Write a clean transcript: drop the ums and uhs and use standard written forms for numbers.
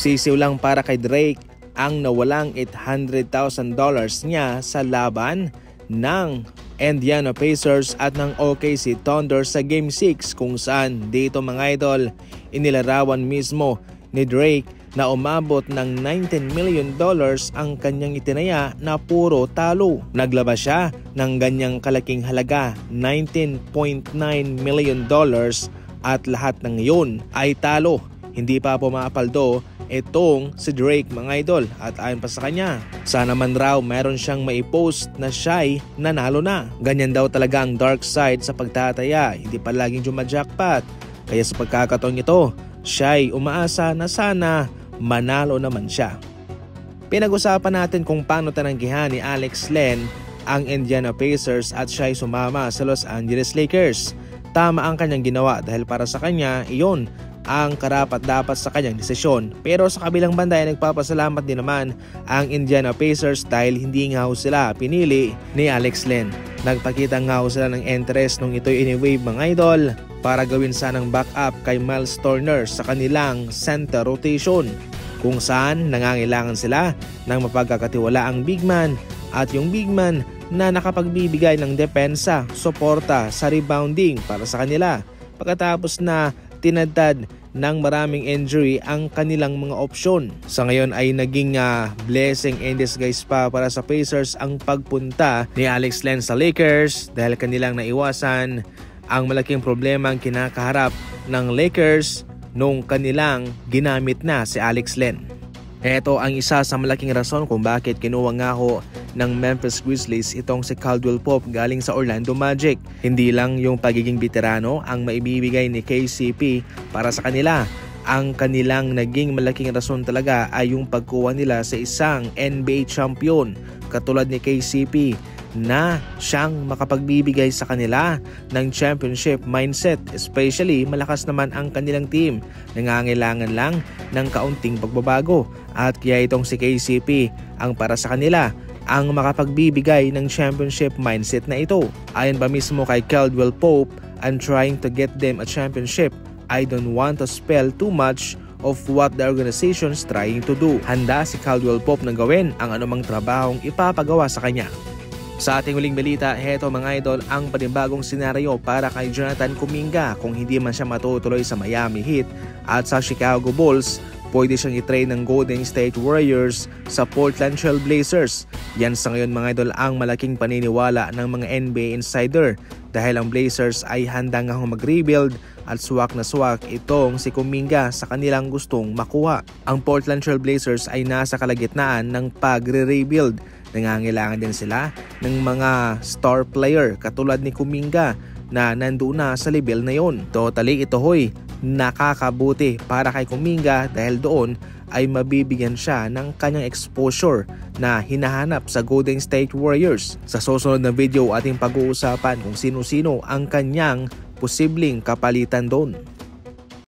Sisiw lang para kay Drake ang nawalang $800,000 niya sa laban ng Indiana Pacers at ng OKC Thunder sa Game 6, kung saan dito mga idol inilarawan mismo ni Drake na umabot ng $19 million ang kanyang itinaya na puro talo. Naglabas siya ng ganyang kalaking halaga, $19.9 million, at lahat ng iyon ay talo. Hindi pa pumapaldo itong si Drake mga idol, at ayon pa sa kanya, sana man raw meron siyang maipost na siya'y nanalo na. Ganyan daw talaga ang dark side sa pagtataya, hindi palaging jumajackpot. Kaya sa pagkakataon ito, siya'y umaasa na sana manalo naman siya. Pinag-usapan natin kung paano tinanggihan ni Alex Len ang Indiana Pacers at siya'y sumama sa Los Angeles Lakers. Tama ang kanyang ginawa dahil para sa kanya iyon ang karapat-dapat sa kanyang desisyon. Pero sa kabilang banda ay nagpapasalamat din naman ang Indiana Pacers dahil hindi nga sila pinili ni Alex Len. Nagpakita nga sila ng interest nung ito'y ini-wave mga idol para gawin sanang backup kay Miles Turner sa kanilang center rotation, kung saan nangangailangan sila ng mapagkakatiwalaang big man at yung big man na nakapagbibigay ng depensa, suporta sa rebounding para sa kanila pagkatapos na tinadtad ng maraming injury ang kanilang mga opsyon. Sa ngayon ay naging blessing in disguise pa para sa Pacers ang pagpunta ni Alex Len sa Lakers dahil kanilang naiwasan ang malaking problema ang kinakaharap ng Lakers nung kanilang ginamit na si Alex Len. Ito ang isa sa malaking rason kung bakit kinuha nga ho ng Memphis Grizzlies itong si Caldwell Pope galing sa Orlando Magic. Hindi lang yung pagiging veterano ang maibibigay ni KCP para sa kanila. Ang kanilang naging malaking rason talaga ay yung pagkuha nila sa isang NBA champion katulad ni KCP na siyang makapagbibigay sa kanila ng championship mindset, especially malakas naman ang kanilang team. Nangangailangan lang ng kaunting pagbabago at kaya itong si KCP ang para sa kanila ang makapagbibigay ng championship mindset na ito. Ayon pa mismo kay Caldwell Pope, "I'm trying to get them a championship. I don't want to spell too much of what the organization's trying to do." Handa si Caldwell Pope na gawin ang anumang trabahong ipapagawa sa kanya. Sa ating huling balita, heto mga idol ang panibagong senaryo para kay Jonathan Kuminga. Kung hindi man siya matutuloy sa Miami Heat at sa Chicago Bulls, pwede siyang i-trade ng Golden State Warriors sa Portland Trail Blazers. Yan sa ngayon mga idol ang malaking paniniwala ng mga NBA insider dahil ang Blazers ay handa nga mag-rebuild at swak na swak itong si Kuminga sa kanilang gustong makuha. Ang Portland Trail Blazers ay nasa kalagitnaan ng pagre-rebuild. Nangangailangan din sila ng mga star player katulad ni Kuminga na nandoon na sa level na yon. Totally ito hoy nakakabuti para kay Kuminga dahil doon ay mabibigyan siya ng kanyang exposure na hinahanap sa Golden State Warriors. Sa susunod na video ating pag-uusapan kung sino-sino ang kanyang posibleng kapalitan doon.